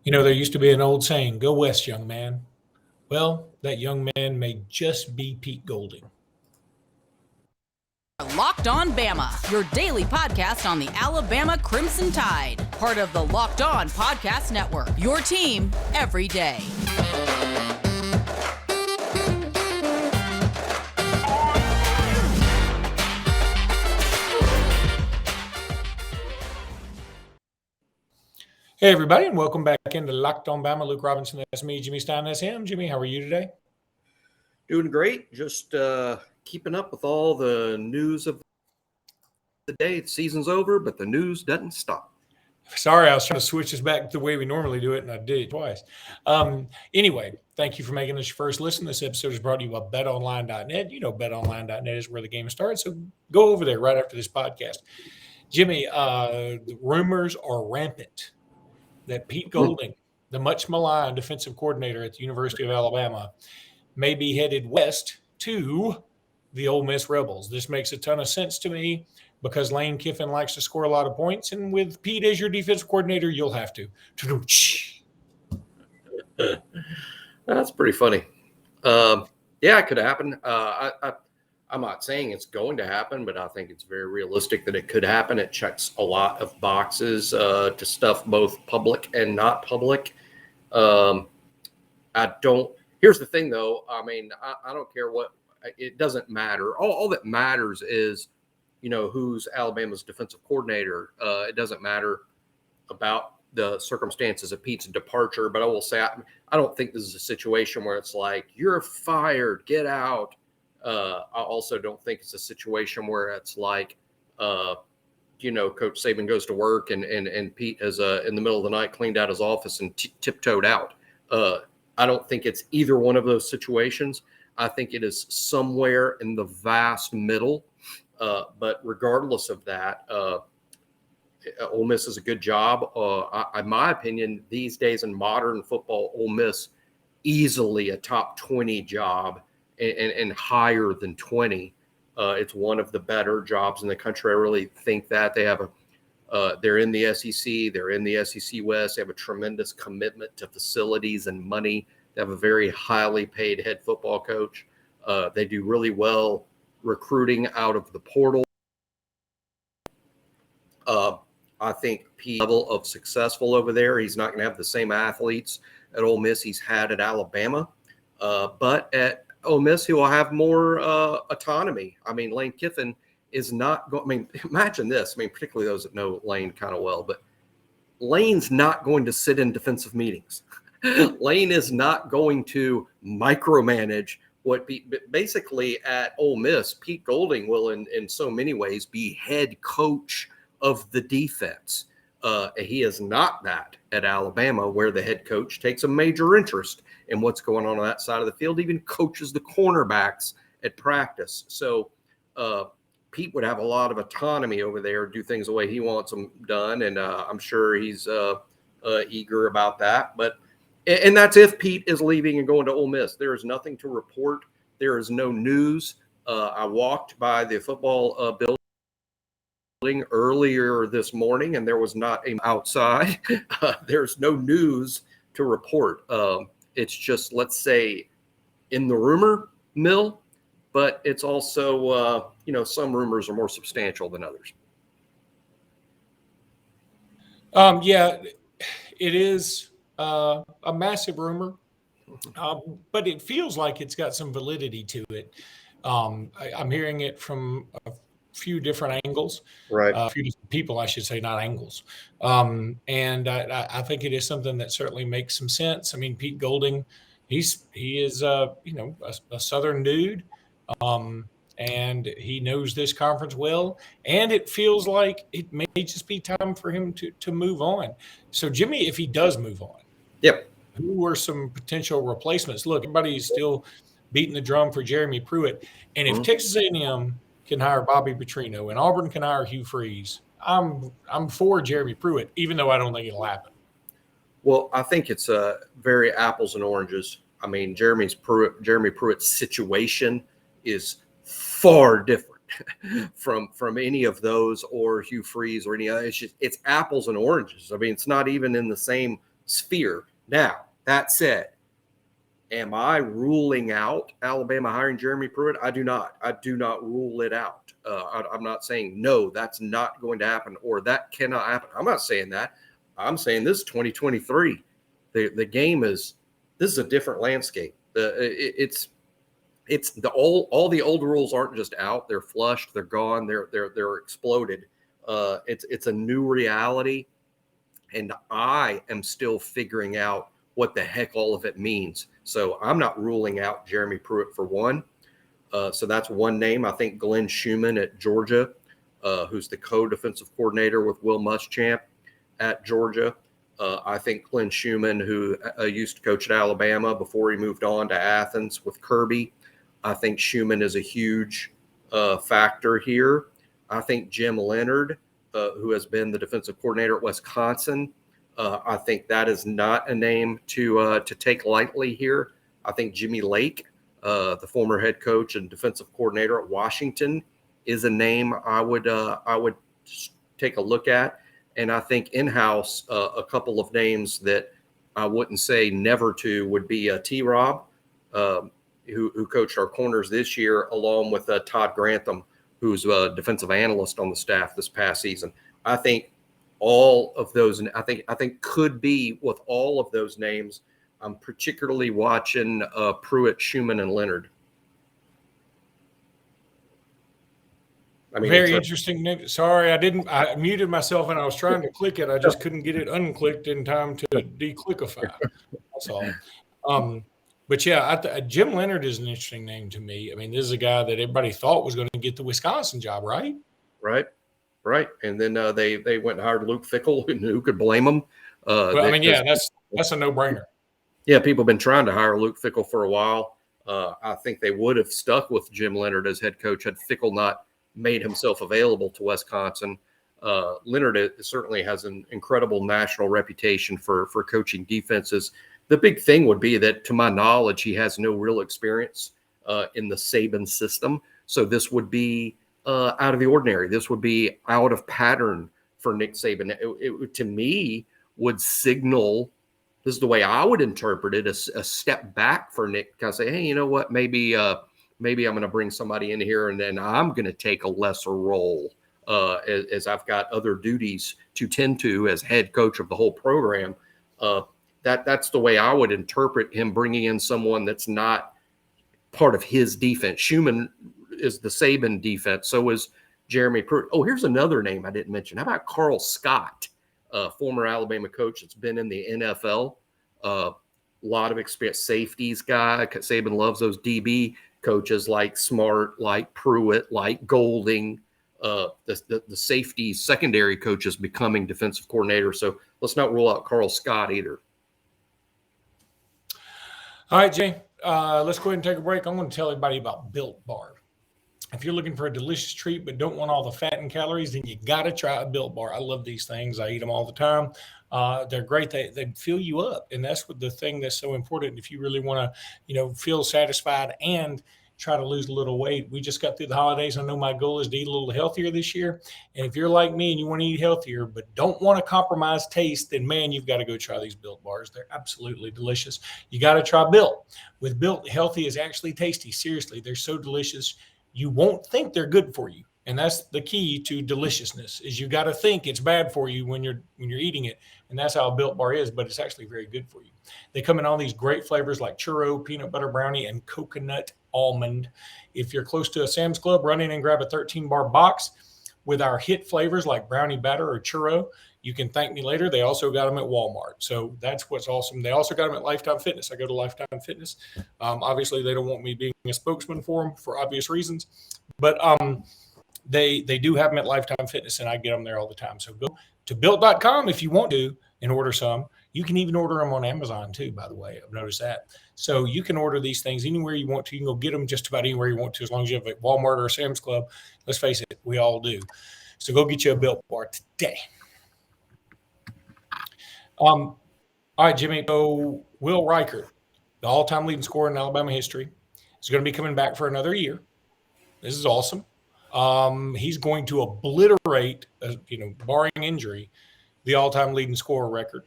You know, there used to be an old saying, go west, young man. Well, that young man may just be Pete Golding. Locked On Bama, your daily podcast on the Alabama Crimson Tide. Part of the Locked On Podcast Network, your team every day. Hey, everybody, and welcome back into Locked On Bama. Luke Robinson, that's me. Jimmy Stein, that's him. Jimmy, how are you today? Doing great. Just keeping up with all the news of the day. The season's over, but the news doesn't stop. Sorry, I was trying to switch this back to the way we normally do it, and I did it twice. Anyway, thank you for making this your first listen. This episode is brought to you by BetOnline.net. You know BetOnline.net is where the game starts, so go over there right after this podcast. Jimmy, the rumors are rampant that Pete Golding, the much maligned defensive coordinator at the University of Alabama, may be headed west to the Ole Miss Rebels. This makes a ton of sense to me because Lane Kiffin likes to score a lot of points, and with Pete as your defensive coordinator, you'll have to. That's pretty funny. Yeah, it could happen. I'm not saying it's going to happen, but I think it's very realistic that it could happen. It checks a lot of boxes to stuff both public and not public. Here's the thing, though. I mean, I don't care what. It doesn't matter. All that matters is, who's Alabama's defensive coordinator. It doesn't matter about the circumstances of Pete's departure. But I will say, I don't think this is a situation where it's like, you're fired, get out. I also don't think it's a situation where it's like, Coach Saban goes to work and Pete has in the middle of the night cleaned out his office and tiptoed out. I don't think it's either one of those situations. I think it is somewhere in the vast middle. But regardless of that, Ole Miss is a good job. In my opinion, these days in modern football, Ole Miss easily a top 20 job and higher than 20. It's one of the better jobs in the country. I really think that they have they're in the SEC. They're in the SEC West. They have a tremendous commitment to facilities and money. They have a very highly paid head football coach. They do really well recruiting out of the portal. I think P level of successful over there. He's not going to have the same athletes at Ole Miss he's had at Alabama. But at Ole Miss, he will have more autonomy. I mean, Lane Kiffin is not going. I mean, imagine this. I mean, particularly those that know Lane kind of well, but Lane's not going to sit in defensive meetings. Lane is not going to micromanage what basically at Ole Miss, Pete Golding will in so many ways be head coach of the defense. He is not that at Alabama, where the head coach takes a major interest in what's going on that side of the field, even coaches the cornerbacks at practice. So Pete would have a lot of autonomy over there, do things the way he wants them done, and I'm sure he's eager about that. And that's if Pete is leaving and going to Ole Miss. There is nothing to report. There is no news. I walked by the football building earlier this morning, and there was not a outside. There's no news to report. It's just, let's say, in the rumor mill, but it's also, some rumors are more substantial than others. Yeah, it is a massive rumor, but it feels like it's got some validity to it. I'm hearing it from a few different angles, right? A few different people, I should say, not angles. And I think it is something that certainly makes some sense. I mean, Pete Golding, he is a Southern dude, and he knows this conference well. And it feels like it may just be time for him to move on. So, Jimmy, if he does move on, yep, who are some potential replacements? Look, everybody's still beating the drum for Jeremy Pruitt, and if Texas A&M can hire Bobby Petrino and Auburn can hire Hugh Freeze, I'm for Jeremy Pruitt, even though I don't think it'll happen. Well, I think it's very apples and oranges. I mean, Jeremy Pruitt's situation is far different from any of those or Hugh Freeze or any other. It's apples and oranges. I mean, it's not even in the same sphere. Now, that said, am I ruling out Alabama hiring Jeremy Pruitt? I do not. I do not rule it out. I'm not saying, no, that's not going to happen or that cannot happen. I'm not saying that. I'm saying this is 2023. The game is, this is a different landscape. It's all the old rules aren't just out. They're flushed. They're gone. They're exploded. It's a new reality. And I am still figuring out what the heck all of it means. So I'm not ruling out Jeremy Pruitt for one. So that's one name. I think Glenn Schumann at Georgia, who's the co-defensive coordinator with Will Muschamp at Georgia. I think Glenn Schumann, who used to coach at Alabama before he moved on to Athens with Kirby. I think Schumann is a huge factor here. I think Jim Leonhard, who has been the defensive coordinator at Wisconsin, I think that is not a name to take lightly here. I think Jimmy Lake, the former head coach and defensive coordinator at Washington, is a name I would take a look at. And I think in-house, a couple of names that I wouldn't say never to would be T-Rob, who coached our corners this year, along with Todd Grantham, who's a defensive analyst on the staff this past season. I think all of those, and I think could be with all of those names. I'm particularly watching Pruitt, Schumann, and Leonhard. I mean, very interesting. Sorry, I muted myself and I was trying to click it. I just couldn't get it unclicked in time to declickify. That's all. But yeah, Jim Leonhard is an interesting name to me. I mean, this is a guy that everybody thought was going to get the Wisconsin job, right? Right. And then they went and hired Luke Fickell, and who could blame them? That's a no-brainer. Yeah, people have been trying to hire Luke Fickell for a while. I think they would have stuck with Jim Leonhard as head coach had Fickell not made himself available to Wisconsin. Leonhard certainly has an incredible national reputation for coaching defenses. The big thing would be that, to my knowledge, he has no real experience in the Saban system. So this would be out of the ordinary. This would be out of pattern for Nick Saban. It to me, would signal, this is the way I would interpret it, a step back for Nick. Kind of say, hey, you know what, maybe I'm going to bring somebody in here and then I'm going to take a lesser role as I've got other duties to tend to as head coach of the whole program. That's the way I would interpret him bringing in someone that's not part of his defense. Schumann is the Saban defense. So is Jeremy Pruitt. Oh, here's another name I didn't mention. How about Carl Scott, former Alabama coach that's been in the NFL? A lot of experience, safeties guy. Saban loves those DB coaches like Smart, like Pruitt, like Golding. The safety secondary coaches becoming defensive coordinator. So let's not rule out Carl Scott either. All right, Jay, let's go ahead and take a break. I'm going to tell everybody about Built Bar. If you're looking for a delicious treat but don't want all the fat and calories, then you got to try a Built Bar. I love these things. I eat them all the time. They're great. They fill you up, and that's what the thing that's so important. If you really want to, feel satisfied and try to lose a little weight. We just got through the holidays. I know my goal is to eat a little healthier this year. And if you're like me and you want to eat healthier but don't want to compromise taste, then, man, you've got to go try these Built Bars. They're absolutely delicious. You got to try Built. With Built, healthy is actually tasty. Seriously, they're so delicious. You won't think they're good for you. And that's the key to deliciousness, is you got to think it's bad for you when you're eating it. And that's how a Built Bar is, but it's actually very good for you. They come in all these great flavors like churro, peanut butter brownie, and coconut almond. If you're close to a Sam's Club, run in and grab a 13-bar box with our hit flavors like brownie batter or churro. You can thank me later. They also got them at Walmart. So that's what's awesome. They also got them at Lifetime Fitness. I go to Lifetime Fitness. Obviously, they don't want me being a spokesman for them for obvious reasons. But they do have them at Lifetime Fitness, and I get them there all the time. So go to built.com if you want to and order some. You can even order them on Amazon too, by the way. I've noticed that. So you can order these things anywhere you want to. You can go get them just about anywhere you want to, as long as you have a Walmart or a Sam's Club. Let's face it, we all do. So go get you a Built Bar today. All right, Jimmy. So Will Reichard, the all-time leading scorer in Alabama history, is going to be coming back for another year. This is awesome. He's going to obliterate, barring injury, the all-time leading scorer record.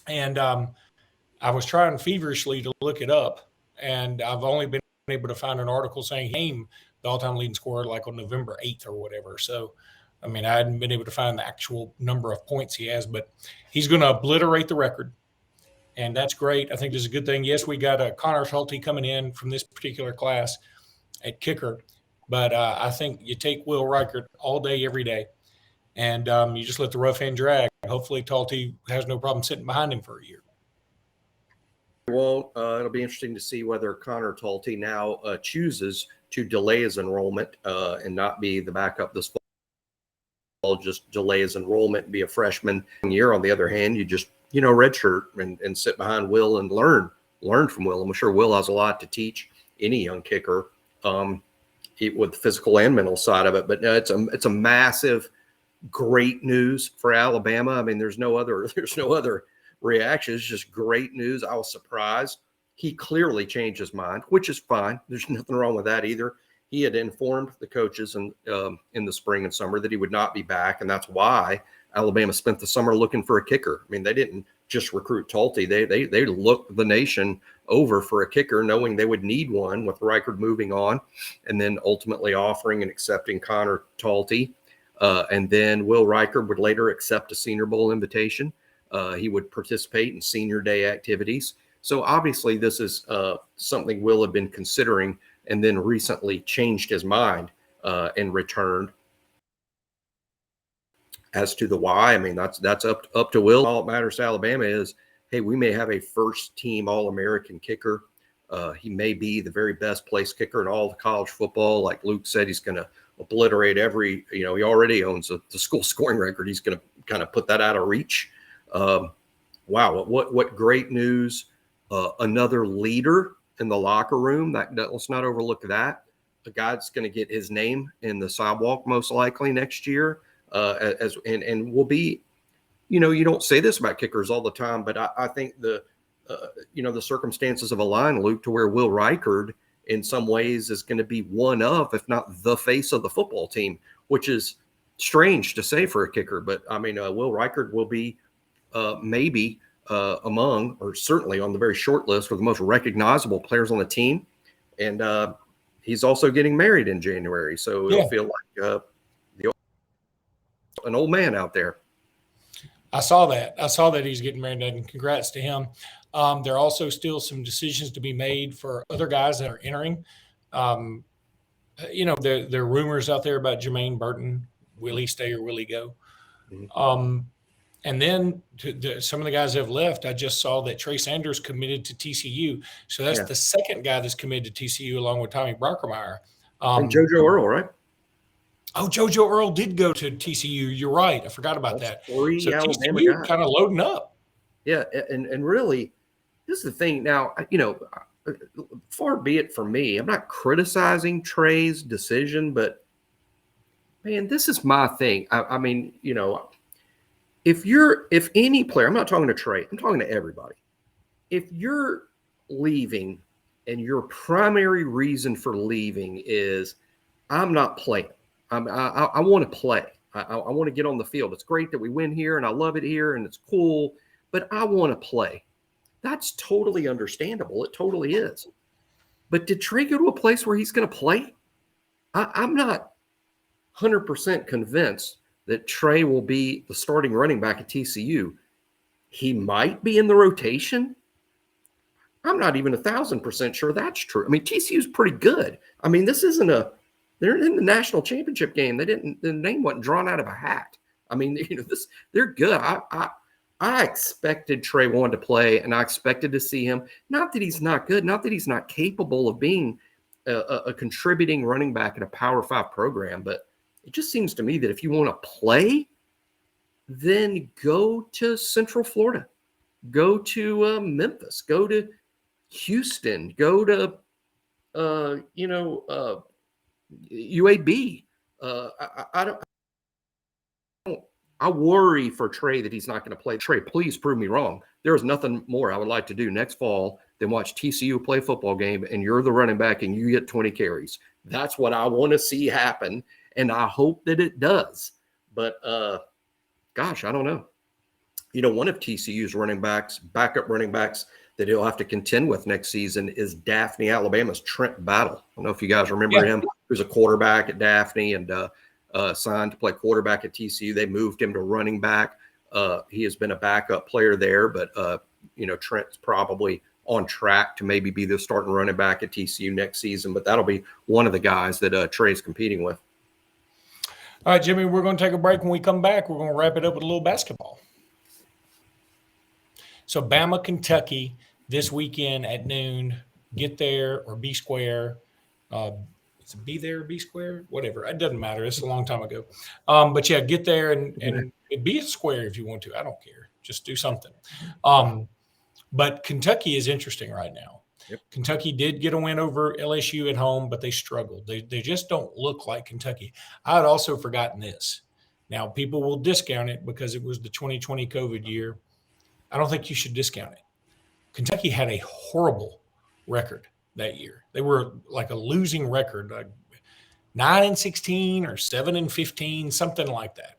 And I was trying feverishly to look it up, and I've only been able to find an article saying he became the all-time leading scorer like on November 8th or whatever. So, I mean, I hadn't been able to find the actual number of points he has, but he's going to obliterate the record, and that's great. I think this is a good thing. Yes, we got a Connor Schulte coming in from this particular class at kicker, but I think you take Will Reichard all day, every day, and you just let the rough end drag. Hopefully, Schulte has no problem sitting behind him for a year. Well, it'll be interesting to see whether Connor Schulte now chooses to delay his enrollment and not be the backup this fall, just delay his enrollment and be a freshman year. On the other hand, you just, redshirt and sit behind Will and learn from Will. I'm sure Will has a lot to teach any young kicker with the physical and mental side of it. But it's a massive, great news for Alabama. I mean, there's no other reaction. It's just great news. I was surprised. He clearly changed his mind, which is fine. There's nothing wrong with that either. He had informed the coaches in the spring and summer that he would not be back, and that's why Alabama spent the summer looking for a kicker. I mean, they didn't just recruit Schulte. They looked the nation over for a kicker, knowing they would need one with Reichard moving on, and then ultimately offering and accepting Connor Schulte. And then Will Reichard would later accept a Senior Bowl invitation. He would participate in senior day activities. So obviously this is something Will had been considering and then recently changed his mind and returned. As to the why, I mean, that's up to Will. All that matters to Alabama is, hey, we may have a first-team All-American kicker. He may be the very best place kicker in all of college football. Like Luke said, he's going to obliterate every, he already owns the school scoring record. He's going to kind of put that out of reach. Wow, what great news. Another leader in the locker room. That let's not overlook that. A guy that's going to get his name in the sidewalk most likely next year. And will be, you don't say this about kickers all the time, but I think the circumstances of a line, Luke, to where Will Reichard in some ways is going to be one of, if not the face of the football team, which is strange to say for a kicker. But I mean, Will Reichard will be maybe among, or certainly on the very short list of the most recognizable players on the team. And he's also getting married in January. So it'll feel like an old man out there. I saw that he's getting married, and congrats to him. There are also still some decisions to be made for other guys that are entering. There are rumors out there about Jermaine Burton. Will he stay or will he go? Mm-hmm. And then some of the guys that have left, I just saw that Trey Sanders committed to TCU. So that's the second guy that's committed to TCU along with Tommy Brockermeyer. And JoJo Earl, right? Oh, JoJo Earl did go to TCU. You're right. I forgot about that. Three so Alabama TCU guys. Kind of loading up. Yeah, and really, this is the thing. Now, far be it from me. I'm not criticizing Trey's decision, but man, this is my thing. I mean, if any player, I'm not talking to Trey, I'm talking to everybody. If you're leaving and your primary reason for leaving is I'm not playing. I want to play. I want to get on the field. It's great that we win here and I love it here and it's cool, but I want to play. That's totally understandable. It totally is. But did Trey go to a place where he's going to play? I'm not 100% convinced that Trey will be the starting running back at TCU. He might be in the rotation. I'm not even 1,000% sure that's true. I mean, TCU's pretty good. I mean, this isn't they're in the national championship game. The name wasn't drawn out of a hat. I mean, they're good. I expected Trey wanted to play, and I expected to see him. Not that he's not good, not that he's not capable of being a contributing running back in a Power 5 program, but it just seems to me that if you want to play, then go to Central Florida, go to Memphis, go to Houston, go to UAB. I worry for Trey that he's not going to play. Trey, please prove me wrong. There is nothing more I would like to do next fall than watch TCU play a football game and you're the running back and you get 20 carries. That's what I want to see happen, and I hope that it does. But, gosh, I don't know. one of TCU's backup running backs that he'll have to contend with next season is Daphne, Alabama's Trent Battle. I don't know if you guys remember him. He was a quarterback at Daphne and signed to play quarterback at TCU. They moved him to running back. He has been a backup player there, but Trent's probably on track to maybe be the starting running back at TCU next season. But that'll be one of the guys that Trey's competing with. All right, Jimmy, we're going to take a break. When we come back, we're going to wrap it up with a little basketball. So Bama, Kentucky this weekend at noon. Get there or be square. Is it be there or be square? Whatever. It doesn't matter. It's a long time ago. But yeah, get there and be a square if you want to. I don't care. Just do something. But Kentucky is interesting right now. Yep. Kentucky did get a win over LSU at home, but they struggled. They just don't look like Kentucky. I had also forgotten this. Now, people will discount it because it was the 2020 COVID year. I don't think you should discount it. Kentucky had a horrible record that year. They were like a losing record, like 9-16 or 7-15, something like that.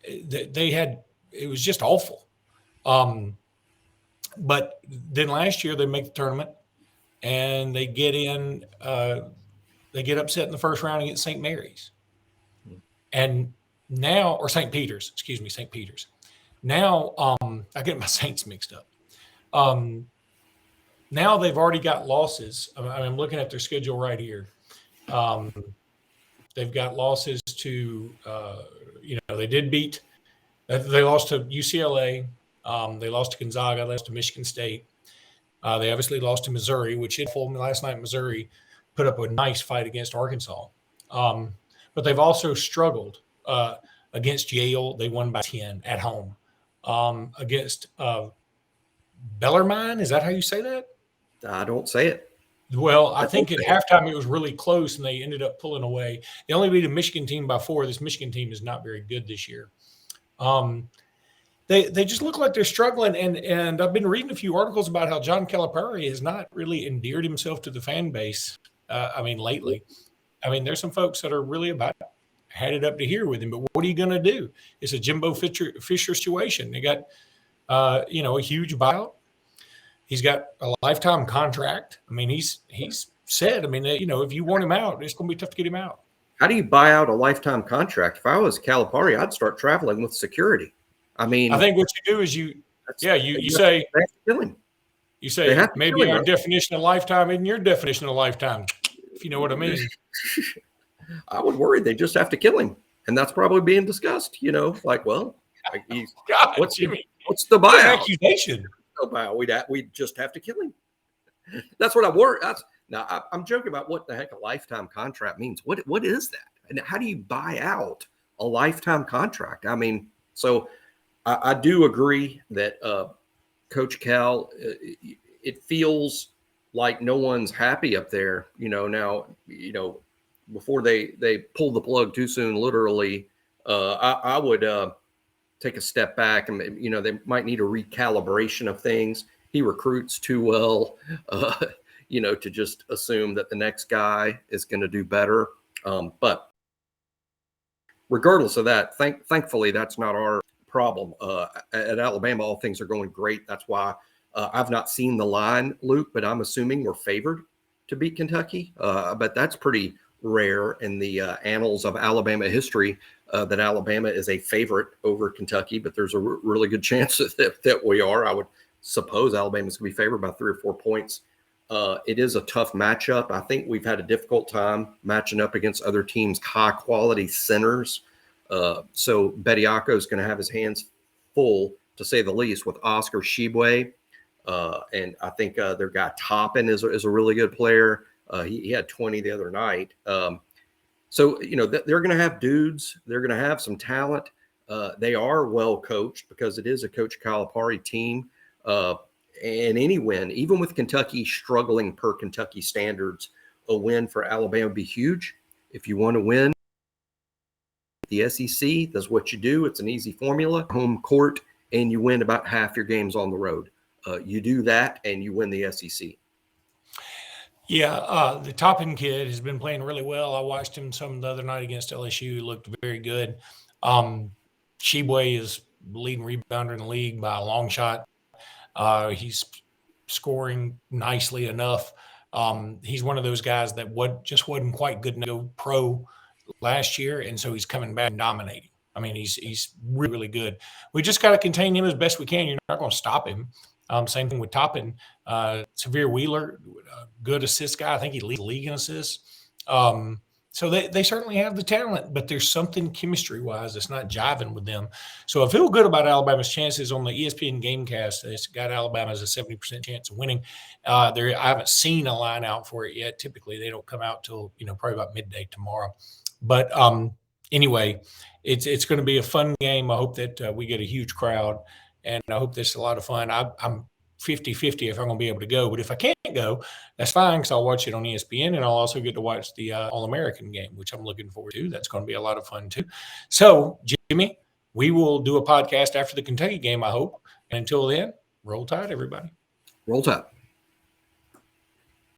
It was just awful. But then last year they make the tournament and they get in, they get upset in the first round against St. Mary's. And now, or St. Peter's. Now, I get my Saints mixed up. Now they've already got losses. I'm looking at their schedule right here. They've got losses to, they lost to UCLA. They lost to Gonzaga. They lost to Michigan State. They obviously lost to Missouri, which last night Missouri put up a nice fight against Arkansas. But they've also struggled against Yale. They won by 10 at home. Against Bellarmine, is that how you say that? I don't say it. Well, I think at halftime it was really close, and they ended up pulling away. They only beat a Michigan team by 4. This Michigan team is not very good this year. They just look like they're struggling, and I've been reading a few articles about how John Calipari has not really endeared himself to the fan base. Lately. There's some folks that are really had it up to here with him, but what are you going to do? It's a Jimbo Fisher situation. They got, a huge buyout. He's got a lifetime contract. He's said, if you want him out, it's going to be tough to get him out. How do you buy out a lifetime contract? If I was Calipari, I'd start traveling with security. I think what you do is you say, kill him. You say maybe our definition of lifetime isn't your definition of lifetime, if you know what I mean. I would worry they just have to kill him, and that's probably being discussed. What's the buyout? Accusation. No buyout. We'd just have to kill him. That's what I worry. I'm joking about what the heck a lifetime contract means. What is that, and how do you buy out a lifetime contract? So I do agree that Coach Cal, it feels like no one's happy up there. Now, before they pull the plug too soon, literally, I would take a step back and, they might need a recalibration of things. He recruits too well, to just assume that the next guy is going to do better. But regardless of that, thankfully, that's not our problem. At Alabama, all things are going great. That's why I've not seen the line, Luke, but I'm assuming we're favored to beat Kentucky. But that's pretty rare in the annals of Alabama history that Alabama is a favorite over Kentucky. But there's a really good chance that we are. I would suppose Alabama's going to be favored by 3 or 4 points. It is a tough matchup. I think we've had a difficult time matching up against other teams' high-quality centers. So Bediako is going to have his hands full, to say the least, with Oscar Tshiebwe. And I think their guy Toppin is a really good player. He had 20 the other night. So they're going to have dudes. They're going to have some talent. They are well coached because it is a Coach Calipari team. And any win, even with Kentucky struggling per Kentucky standards, a win for Alabama would be huge. If you want to win the SEC, that's what you do. It's an easy formula. Home court, and you win about half your games on the road. You do that, and you win the SEC. Yeah, the Toppin kid has been playing really well. I watched him some the other night against LSU. He looked very good. Sheboy is leading rebounder in the league by a long shot. He's scoring nicely enough. He's one of those guys that just wasn't quite good enough to go pro last year, and so he's coming back and dominating. I mean, he's really, really good. We just got to contain him as best we can. You're not going to stop him. Same thing with Toppin. Severe Wheeler, good assist guy. I think he leads the league in assists. So they certainly have the talent, but there's something chemistry-wise that's not jiving with them. So I feel good about Alabama's chances on the ESPN Gamecast. It's got Alabama as a 70% chance of winning. I haven't seen a line out for it yet. Typically, they don't come out till probably about midday tomorrow. But anyway, it's going to be a fun game. I hope that we get a huge crowd, and I hope this is a lot of fun. I'm 50-50 if I'm going to be able to go. But if I can't go, that's fine because I'll watch it on ESPN, and I'll also get to watch the All-American game, which I'm looking forward to. That's going to be a lot of fun too. So, Jimmy, we will do a podcast after the Kentucky game, I hope. And until then, roll tide, everybody. Roll tide.